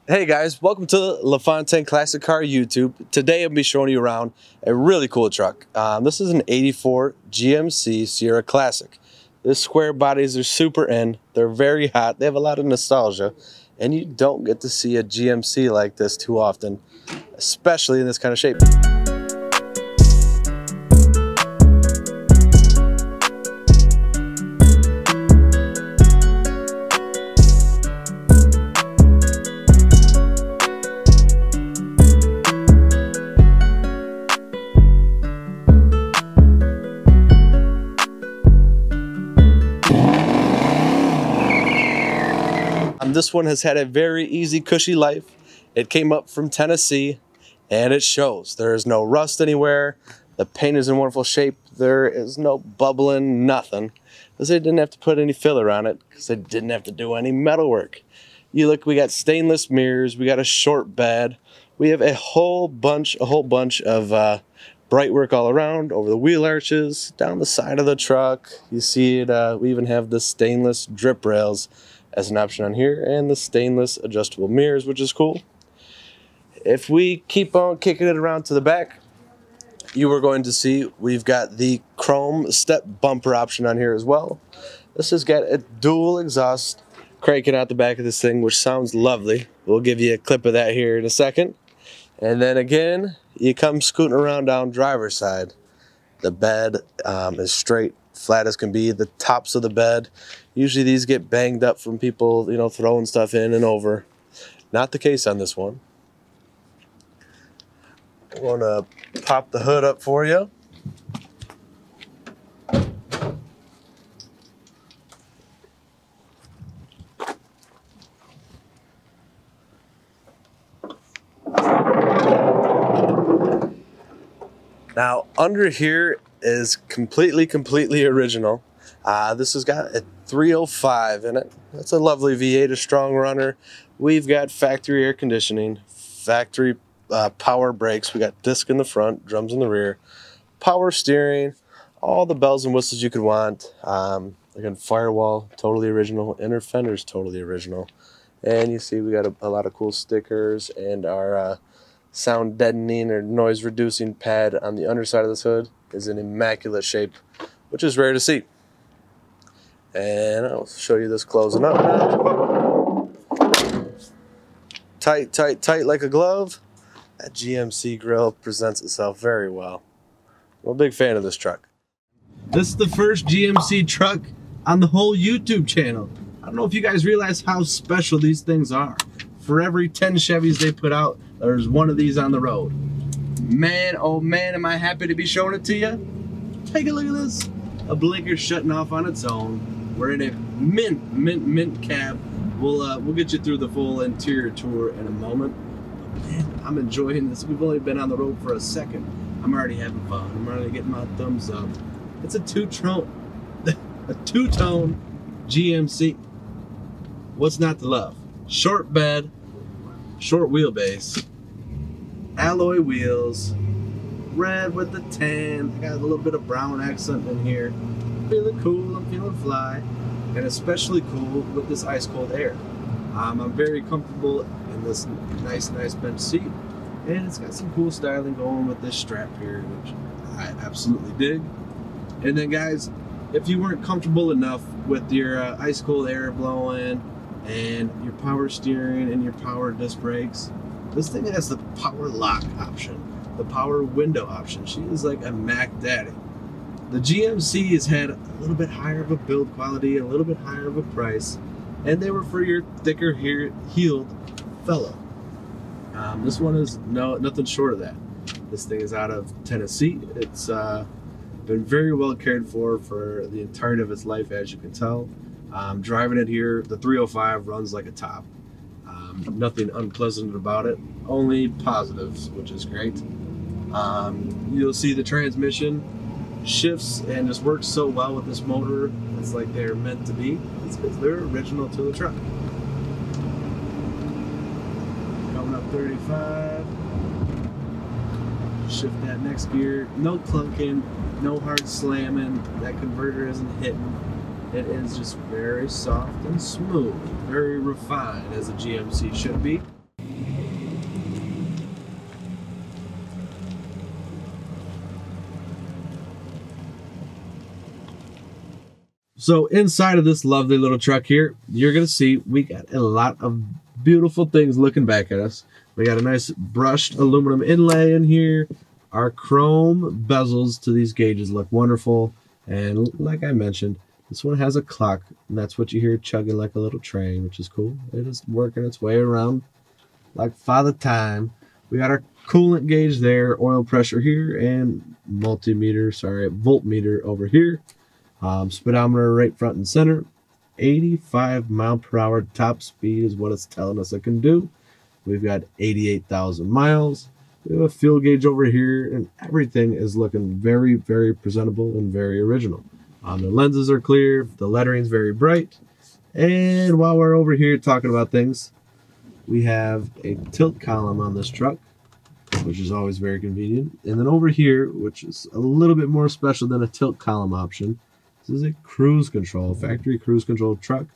Hey guys, welcome to Lafontaine Classic Car YouTube. Today I'll be showing you around a really cool truck. This is an 84 GMC Sierra Classic. The square bodies are super in, they're very hot, they have a lot of nostalgia, and you don't get to see a GMC like this too often, especially in this kind of shape. This one has had a very easy, cushy life. It came up from Tennessee, and it shows. There is no rust anywhere. The paint is in wonderful shape. There is no bubbling, nothing. Because they didn't have to put any filler on it, because they didn't have to do any metal work. You look, we got stainless mirrors, we got a short bed. We have a whole bunch of bright work all around, over the wheel arches, down the side of the truck. You see it, we even have the stainless drip rails as an option on here, and the stainless adjustable mirrors, which is cool. If we keep on kicking it around to the back, you are going to see we've got the chrome step bumper option on here as well. This has got a dual exhaust cranking out the back of this thing, which sounds lovely. We'll give you a clip of that here in a second. And then again, you come scooting around down driver's side. The bed is straight, flat as can be. The tops of the bed, usually these get banged up from people, you know, throwing stuff in and over. Not the case on this one. I'm gonna pop the hood up for you. Now, under here is completely original. This has got a 305 in it. That's a lovely V8, a strong runner. We've got factory air conditioning, factory power brakes. We got disc in the front, drums in the rear, power steering, all the bells and whistles you could want. Again, firewall, totally original. Inner fenders, totally original. And you see we got a lot of cool stickers, and our sound deadening or noise reducing pad on the underside of this hood is in immaculate shape, which is rare to see. And I'll show you this closing up now. Tight like a glove. That GMC grill presents itself very well. I'm a big fan of this truck. This is the first GMC truck on the whole YouTube channel. I don't know if you guys realize how special these things are. For every 10 Chevys they put out, there's one of these on the road. Man, oh man, am I happy to be showing it to you. Take a look at this. A blinker shutting off on its own. We're in a mint cab. We'll get you through the full interior tour in a moment. But man, I'm enjoying this. We've only been on the road for a second. I'm already having fun. I'm already getting my thumbs up. It's a two-tone GMC. What's not to love? Short bed, short wheelbase, alloy wheels, red with the tan. I got a little bit of brown accent in here. Feeling cool, I'm feeling fly, and especially cool with this ice cold air. I'm very comfortable in this nice bench seat, and it's got some cool styling going with this strap here, which I absolutely dig. And then guys, if you weren't comfortable enough with your ice cold air blowing and your power steering and your power disc brakes, this thing has the power lock option, the power window option. She is like a Mac daddy. The GMC has had a little bit higher of a build quality, a little bit higher of a price, and they were for your thicker heeled fellow. This one is nothing short of that. This thing is out of Tennessee. It's been very well cared for the entirety of its life, as you can tell. Driving it here, the 305 runs like a top. Nothing unpleasant about it, only positives, which is great. You'll see the transmission shifts and just works so well with this motor. It's like they're meant to be. It's because they're original to the truck. Coming up 35. Shift that next gear. No clunking, no hard slamming. That converter isn't hitting. It is just very soft and smooth, very refined as a GMC should be. So inside of this lovely little truck here, you're going to see we got a lot of beautiful things looking back at us. We got a nice brushed aluminum inlay in here. Our chrome bezels to these gauges look wonderful. And like I mentioned, this one has a clock, and that's what you hear chugging like a little train, which is cool. It is working its way around like Father Time. We got our coolant gauge there, oil pressure here, and voltmeter over here. Speedometer right front and center. 85 mile per hour top speed is what it's telling us it can do. We've got 88,000 miles. We have a fuel gauge over here, and everything is looking very, very presentable and very original. The lenses are clear, the lettering's very bright. And while we're over here talking about things, we have a tilt column on this truck, which is always very convenient. And then over here, which is a little bit more special than a tilt column option, this is a cruise control, factory cruise control truck,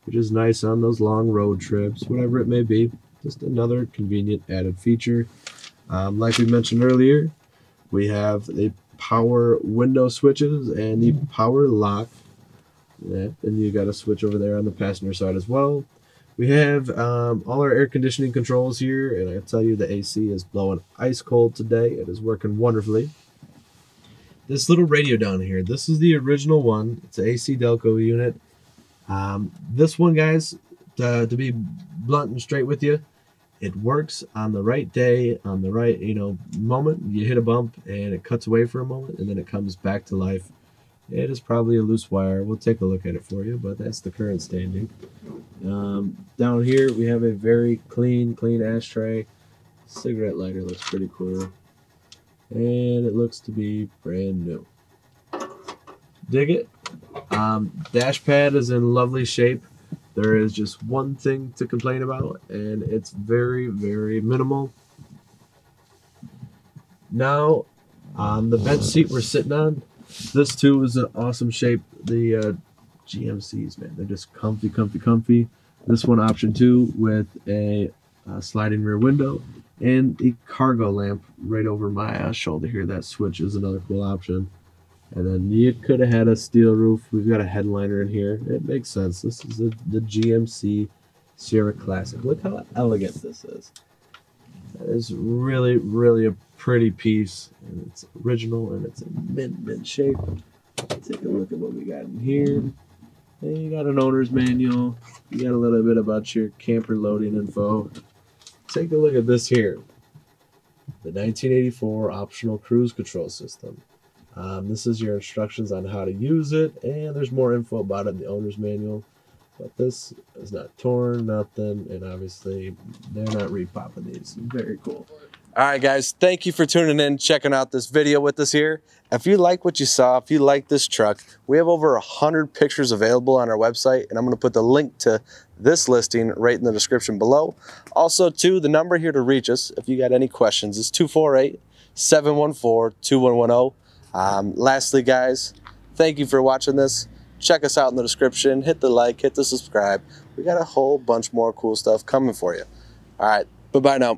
which is nice on those long road trips, whatever it may be. Just another convenient added feature. Like we mentioned earlier, we have the power window switches and the power lock. Yeah, and you got a switch over there on the passenger side as well. We have all our air conditioning controls here, and I tell you the AC is blowing ice cold today. It is working wonderfully. This little radio down here, this is the original one. It's an AC Delco unit. This one, guys, to be blunt and straight with you, it works on the right day, on the right moment. You hit a bump and it cuts away for a moment, and then it comes back to life. It is probably a loose wire. We'll take a look at it for you, but that's the current standing. Down here we have a very clean ashtray. Cigarette lighter looks pretty cool, and it looks to be brand new. Dig it. Dash pad is in lovely shape. There is just one thing to complain about, and it's very, very minimal. Now, on the bench seat we're sitting on, this too is an awesome shape. The GMCs, man, they're just comfy, comfy, comfy. This one, option 2, with a sliding rear window and the cargo lamp right over my shoulder here. That switch is another cool option. And then you could have had a steel roof. We've got a headliner in here. It makes sense. This is the GMC Sierra Classic. Look how elegant this is. That is really, really a pretty piece. And it's original, and it's in mint shape. Take a look at what we got in here. And you got an owner's manual. You got a little bit about your camper loading info. Take a look at this here. The 1984 optional cruise control system. This is your instructions on how to use it, and there's more info about it in the owner's manual. But this is not torn, nothing, and obviously they're not repopping these. Very cool. All right, guys, thank you for tuning in, checking out this video with us here. If you like what you saw, if you like this truck, we have over 100 pictures available on our website, and I'm going to put the link to this listing right in the description below. Also, too, the number here to reach us, if you got any questions, is 248-714-2110. Lastly, guys, thank you for watching this. Check us out in the description. Hit the like, hit the subscribe. We got a whole bunch more cool stuff coming for you. All right, bye-bye now.